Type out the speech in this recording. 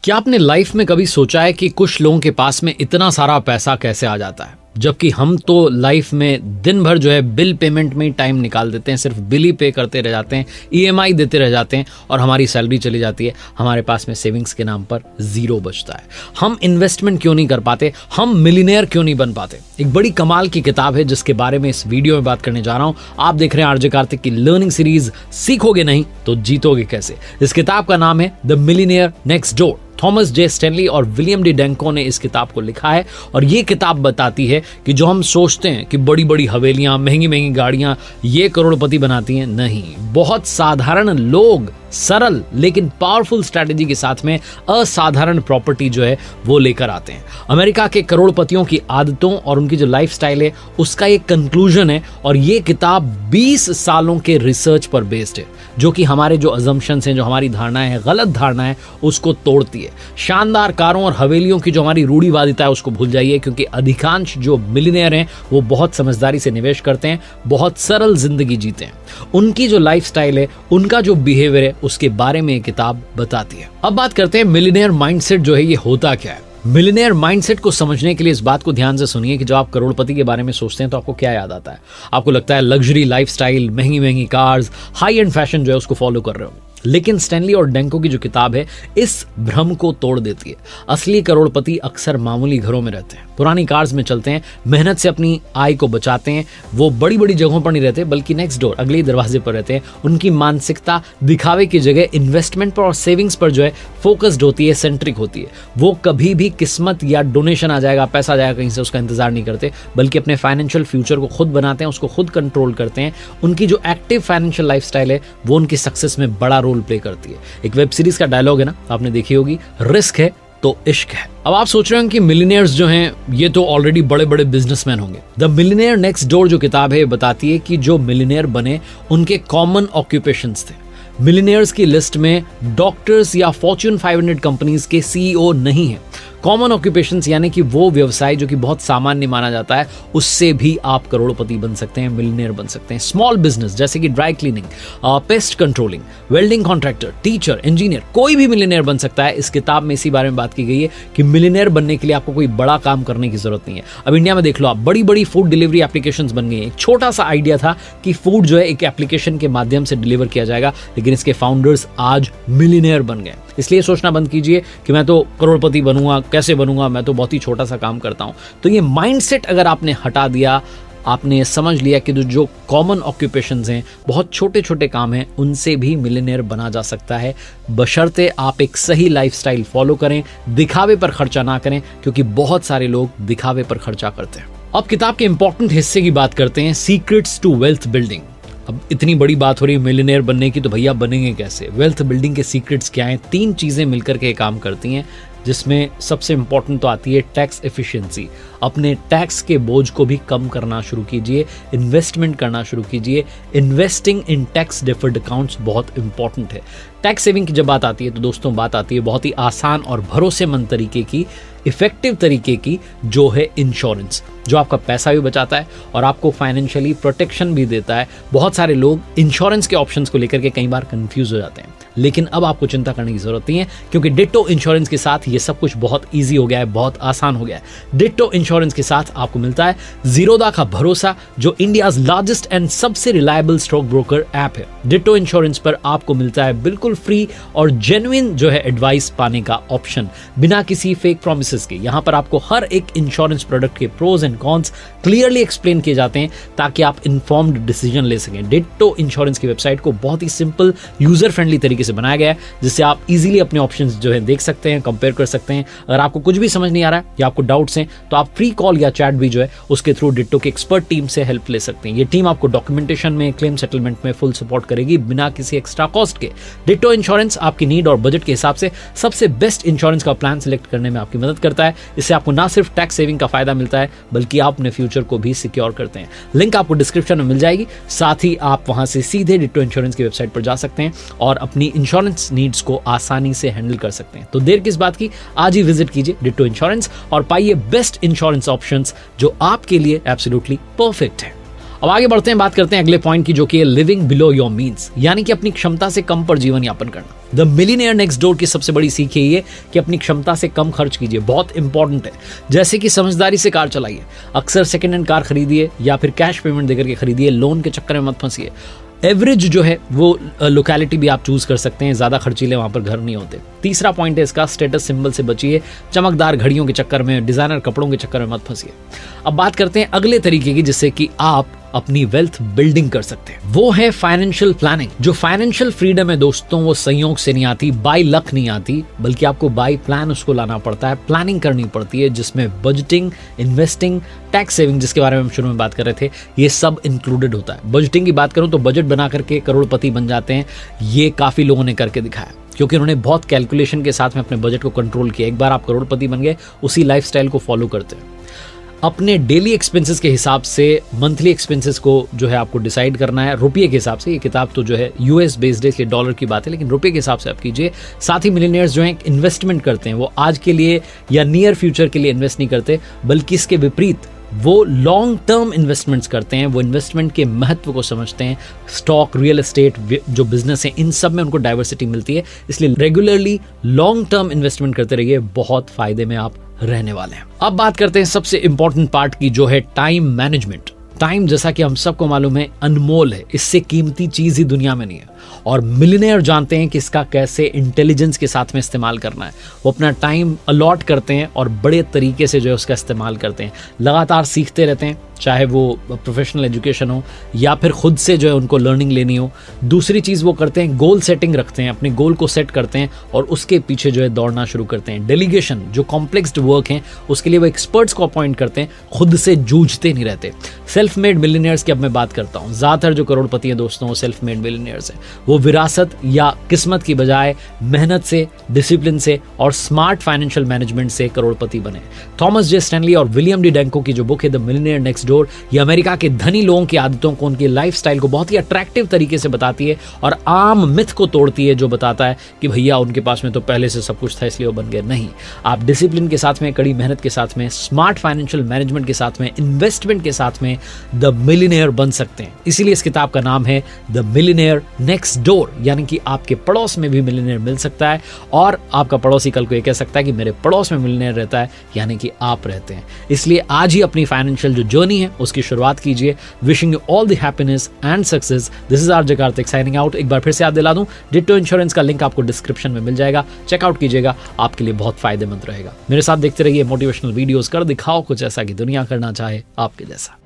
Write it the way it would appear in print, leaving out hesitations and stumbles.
क्या आपने लाइफ में कभी सोचा है कि कुछ लोगों के पास में इतना सारा पैसा कैसे आ जाता है, जबकि हम तो लाइफ में दिन भर जो है बिल पेमेंट में ही टाइम निकाल देते हैं, सिर्फ बिल ही पे करते रह जाते हैं, ईएमआई देते रह जाते हैं और हमारी सैलरी चली जाती है, हमारे पास में सेविंग्स के नाम पर जीरो बचता है। हम इन्वेस्टमेंट क्यों नहीं कर पाते, हम मिलियनेयर क्यों नहीं बन पाते? एक बड़ी कमाल की किताब है जिसके बारे में इस वीडियो में बात करने जा रहा हूं। आप देख रहे हैं आरजे कार्तिक की लर्निंग सीरीज सीखोगे नहीं तो जीतोगे कैसे। इस किताब का नाम है the millionaire next door. Thomas J Stanley और विलियम डी डेंको ने इस किताब को लिखा है और ये किताब बताती है कि जो हम सोचते हैं कि बड़ी बड़ी हवेलियां, महंगी महंगी गाड़ियां ये करोड़पति बनाती हैं, नहीं, बहुत साधारण लोग सरल लेकिन पावरफुल स्ट्रैटेजी के साथ में असाधारण प्रॉपर्टी जो है वो लेकर आते हैं। अमेरिका के करोड़पतियों की आदतों और उनकी जो लाइफस्टाइल है उसका एक कंक्लूजन है और ये किताब 20 सालों के रिसर्च पर बेस्ड है, जो कि हमारे जो अजम्पशंस हैं, जो हमारी धारणाएं हैं, गलत धारणाएं, उसको तोड़ती है। शानदार कारों और हवेलियों की जो हमारी रूढ़िवादिता है उसको भूल जाइए, क्योंकि अधिकांश जो मिलियनेयर हैं वो बहुत समझदारी से निवेश करते हैं, बहुत सरल जिंदगी जीते हैं। उनकी जो लाइफस्टाइल है, उनका जो बिहेवियर है, उसके बारे में ये किताब बताती है। अब बात करते हैं मिलियनेयर माइंडसेट जो है ये होता क्या है। मिलियनेयर माइंडसेट को समझने के लिए इस बात को ध्यान से सुनिए कि जब आप करोड़पति के बारे में सोचते हैं तो आपको क्या याद आता है? आपको लगता है लग्जरी लाइफस्टाइल, महंगी महंगी कार्स, हाई एंड फैशन जो है उसको फॉलो कर रहे हो। लेकिन स्टैनली और डेंको की जो किताब है इस भ्रम को तोड़ देती है। असली करोड़पति अक्सर मामूली घरों में रहते हैं, पुरानी कार्स में चलते हैं, मेहनत से अपनी आय को बचाते हैं। वो बड़ी बड़ी जगहों पर नहीं रहते बल्कि नेक्स्ट डोर, अगले दरवाजे पर रहते हैं। उनकी मानसिकता दिखावे की जगह इन्वेस्टमेंट पर और सेविंग्स पर जो है फोकस्ड होती है, सेंट्रिक होती है। वो कभी भी किस्मत या डोनेशन आ जाएगा, पैसा आ जाएगा कहीं से, उसका इंतजार नहीं करते, बल्कि अपने फाइनेंशियल फ्यूचर को खुद बनाते हैं, उसको खुद कंट्रोल करते हैं। उनकी जो एक्टिव फाइनेंशियल लाइफस्टाइल है वो उनकी सक्सेस में बड़ा रोल प्ले करती है। एक वेब सीरीज का डायलॉग है ना, आपने देखी होगी, रिस्क है तो इश्क है। अब आप सोच रहे हैं कि मिलियनेयर्स जो हैं ये तो ऑलरेडी बड़े बड़े बिजनेसमैन होंगे। द मिलियनेयर नेक्स्ट डोर जो किताब है बताती है कि जो मिलियनेयर बने उनके कॉमन ऑक्यूपेशंस थे। मिलियनेयर्स की लिस्ट में डॉक्टर्स या फॉर्च्यून 500 कंपनीज के सीईओ नहीं है। कॉमन ऑक्यूपेशंस यानी कि वो व्यवसाय जो कि बहुत सामान्य माना जाता है, उससे भी आप करोड़पति बन सकते हैं, मिलियनेयर बन सकते हैं। स्मॉल बिजनेस जैसे कि dry cleaning, paste controlling, welding contractor, teacher, engineer, कोई भी मिलियनेयर बन सकता है। इस किताब में इसी बारे में बात की गई है कि मिलियनेयर बनने के लिए आपको कोई बड़ा काम करने की जरूरत नहीं है। अब इंडिया में देख लो आप, बड़ी बड़ी फूड डिलीवरी एप्लीकेशंस बन गई हैं। एक छोटा सा आइडिया था कि फूड जो है एक एप्लीकेशन के माध्यम से डिलीवर किया जाएगा, लेकिन इसके फाउंडर्स आज मिलियनेयर बन गए। इसलिए सोचना बंद कीजिए कि मैं तो करोड़पति बनूंगा, कैसे बनूंगा, मैं तो बहुत ही छोटा सा काम करता हूं। तो ये माइंडसेट अगर आपने हटा दिया, आपने समझ लिया कि जो कॉमन ऑक्यूपेशंस हैं, बहुत छोटे छोटे काम हैं, उनसे भी मिलियनेयर बना जा सकता है, बशर्ते आप एक सही लाइफस्टाइल फॉलो करें, दिखावे पर खर्चा ना करें, क्योंकि बहुत सारे लोग दिखावे पर खर्चा करते हैं। अब किताब के इंपॉर्टेंट हिस्से की बात करते हैं, सीक्रेट्स टू वेल्थ बिल्डिंग। अब इतनी बड़ी बात हो रही है मिलियनेयर बनने की, तो भैया बनेंगे कैसे? वेल्थ बिल्डिंग के सीक्रेट्स क्या हैं? 3 चीजें मिलकर के काम करती हैं, जिसमें सबसे इंपॉर्टेंट तो आती है टैक्स एफिशिएंसी। अपने टैक्स के बोझ को भी कम करना शुरू कीजिए, इन्वेस्टमेंट करना शुरू कीजिए। Investing in tax deferred accounts बहुत इंपॉर्टेंट है। टैक्स सेविंग की जब बात आती है तो दोस्तों बात आती है बहुत ही आसान और भरोसेमंद तरीके की, इफेक्टिव तरीके की, जो है इंश्योरेंस, जो आपका पैसा भी बचाता है और आपको फाइनेंशियली प्रोटेक्शन भी देता है। बहुत सारे लोग इंश्योरेंस के ऑप्शंस को लेकर के कई बार कंफ्यूज हो जाते हैं, लेकिन अब आपको चिंता करने की जरूरत नहीं है, क्योंकि डिट्टो इंश्योरेंस के साथ ये सब कुछ बहुत इजी हो गया है, बहुत आसान हो गया है। डिट्टो इंश्योरेंस के साथ आपको मिलता है जीरोधा का भरोसा, जो इंडियाज लार्जेस्ट एंड सबसे रिलायबल स्टॉक ब्रोकर ऐप है। डिट्टो इंश्योरेंस पर आपको मिलता है बिल्कुल फ्री और जेन्युइन जो है एडवाइस पाने का ऑप्शन, बिना किसी फेक प्रॉमिसेस के। यहाँ पर आपको हर एक इंश्योरेंस प्रोडक्ट के pros and cons clearly explain किए जाते हैं, ताकि आप इन्फॉर्म्ड डिसीजन ले सकें। डिट्टो इंश्योरेंस की वेबसाइट को बहुत ही सिंपल, यूजर फ्रेंडली तरीके से बनाया गया है, जिससे आप इजीली अपने ऑप्शंस जो है देख सकते हैं, कंपेयर कर सकते हैं। अगर आपको कुछ भी समझ नहीं आ रहा है या आपको डाउट्स हैं, तो आप फ्री कॉल या चैट भी जो है उसके थ्रू डिट्टो की एक्सपर्ट टीम से हेल्प ले सकते हैं। ये टीम आपको डॉक्यूमेंटेशन में, क्लेम सेटलमेंट में फुल सपोर्ट करेगी, बिना किसी एक्स्ट्रा कॉस्ट के। डिट्टो इंश्योरेंस आपकी नीड और बजट के हिसाब से सबसे बेस्ट इंश्योरेंस का प्लान सिलेक्ट करने में आपकी मदद करता है। इससे आपको ना सिर्फ टैक्स सेविंग का फायदा मिलता है, बल्कि आप अपने फ्यूचर को भी सिक्योर करते हैं। लिंक आपको डिस्क्रिप्शन में मिल जाएगी, साथ ही आप वहां से सीधे डिट्टो इंश्योरेंस की वेबसाइट पर जा सकते हैं और अपनी इंश्योरेंस नीड्स को आसानी से हैंडल कर सकते हैं। तो देर किस बात की, आज ही विजिट कीजिए डिट्टो इंश्योरेंस और पाइए बेस्ट इंश्योरेंस ऑप्शंस जो आपके लिए एब्सोल्युटली परफेक्ट है। अब आगे बढ़ते हैं, बात करते हैं अगले पॉइंट की, जो कि है लिविंग बिलो योर मीन्स, यानी कि अपनी क्षमता से कम पर जीवन यापन करना। द मिलियनेयर नेक्स्ट डोर की सबसे बड़ी सीख है ये कि अपनी क्षमता से कम खर्च कीजिए, बहुत इंपॉर्टेंट है। जैसे कि समझदारी से कार चलाइए, अक्सर सेकंड हैंड कार खरीदिए या फिर कैश पेमेंट देकर के खरीदिए, लोन के चक्कर में मत फंसिए। एवरेज जो है वो लोकेलिटी भी आप चूज कर सकते हैं, ज्यादा खर्चीले वहां पर घर नहीं होते। तीसरा पॉइंट है इसका, स्टेटस सिंबल से बचिए, चमकदार घड़ियों के चक्कर में, डिजाइनर कपड़ों के चक्कर में मत फंसिए। अब बात करते हैं अगले तरीके की जिससे कि आप अपनी वेल्थ बिल्डिंग कर सकते हैं, वो है फाइनेंशियल प्लानिंग। जो फाइनेंशियल फ्रीडम है दोस्तों, वो संयोग से नहीं आती, बाय लक नहीं आती, बल्कि आपको बाय प्लान उसको लाना पड़ता है, प्लानिंग करनी पड़ती है, जिसमें बजटिंग, इन्वेस्टिंग, टैक्स सेविंग, जिसके बारे में हम शुरू में बात कर रहे थे, ये सब इंक्लूडेड होता है। बजटिंग की बात करूं तो बजट बना करके करोड़पति बन जाते हैं, ये काफी लोगों ने करके दिखाया, क्योंकि उन्होंने बहुत कैलकुलेशन के साथ में अपने बजट को कंट्रोल किया। एक बार आप करोड़पति बन गए, उसी लाइफस्टाइल को फॉलो करते हैं। अपने डेली एक्सपेंसेस के हिसाब से मंथली एक्सपेंसेस को जो है आपको डिसाइड करना है, रुपये के हिसाब से। ये किताब तो जो है यूएस बेस्ड है, इसलिए डॉलर की बात है, लेकिन रुपये के हिसाब से आप कीजिए। साथ ही मिलियनेयर्स जो हैं इन्वेस्टमेंट करते हैं, वो आज के लिए या नियर फ्यूचर के लिए इन्वेस्ट नहीं करते, बल्कि इसके विपरीत वो लॉन्ग टर्म इन्वेस्टमेंट्स करते हैं। वो इन्वेस्टमेंट के महत्व को समझते हैं। स्टॉक, रियल एस्टेट जो बिजनेस है, इन सब में उनको डाइवर्सिटी मिलती है, इसलिए रेगुलरली लॉन्ग टर्म इन्वेस्टमेंट करते रहिए, बहुत फायदे में आप रहने वाले हैं। अब बात करते हैं सबसे इंपॉर्टेंट पार्ट की, जो है टाइम मैनेजमेंट। टाइम, जैसा कि हम सबको मालूम है, अनमोल है, इससे कीमती चीज ही दुनिया में नहीं है, और मिलियनेयर जानते हैं कि इसका कैसे इंटेलिजेंस के साथ में इस्तेमाल करना है। वो अपना टाइम अलॉट करते हैं और बड़े तरीके से जो है उसका इस्तेमाल करते हैं, लगातार सीखते रहते हैं, चाहे वो प्रोफेशनल एजुकेशन हो या फिर खुद से जो है उनको लर्निंग लेनी हो। दूसरी चीज़ वो करते हैं, गोल सेटिंग रखते हैं, अपने गोल को सेट करते हैं और उसके पीछे जो है दौड़ना शुरू करते हैं। डेलीगेशन, जो कॉम्प्लेक्स वर्क है उसके लिए वो एक्सपर्ट्स को अपॉइंट करते हैं, खुद से जूझते नहीं रहते। सेल्फ मेड मिलियनेयर्स की अब मैं बात करता हूँ। ज़्यादातर जो करोड़पति हैं दोस्तों, वो सेल्फ मेड मिलियनेयर्स हैं। वो विरासत या किस्मत की बजाय मेहनत से, डिसिप्लिन से और स्मार्ट फाइनेंशियल मैनेजमेंट से करोड़पति बने। थॉमस जे स्टैनली और विलियम डी डैंको की जो बुक है द मिलियनेयर नेक्स्ट डोर, ये अमेरिका के धनी लोगों की आदतों को, उनकी लाइफस्टाइल को बहुत ही अट्रैक्टिव तरीके से बताती है और आम मिथ को तोड़ती है जो बताता है कि भैया उनके पास में तो पहले से सब कुछ था इसलिए वो बन गए। नहीं, आप डिसिप्लिन के साथ में, कड़ी मेहनत के साथ में, स्मार्ट फाइनेंशियल मैनेजमेंट के साथ में, इन्वेस्टमेंट के साथ में द मिलियनेयर बन सकते हैं। इसीलिए इस किताब का नाम है द मिलियनेयर नेक्स्ट डोर, यानी कि आपके पड़ोस में भी मिलियनेयर मिल सकता है और आपका पड़ोसी कल को ये कह सकता है कि मेरे पड़ोस में मिलियनेयर रहता है, यानी कि आप रहते हैं। इसलिए आज ही अपनी फाइनेंशियल जो जर्नी है उसकी शुरुआत कीजिए। Wishing you all the happiness and success. This is RJ Kartik signing out. एक बार फिर से याद दिला दूं, डिट्टो इंश्योरेंस का लिंक आपको डिस्क्रिप्शन में मिल जाएगा, चेकआउट कीजिएगा, आपके लिए बहुत फायदेमंद रहेगा। मेरे साथ देखते रहिए मोटिवेशनल वीडियोस, कर दिखाओ कुछ ऐसा कि दुनिया करना चाहे आपके जैसा।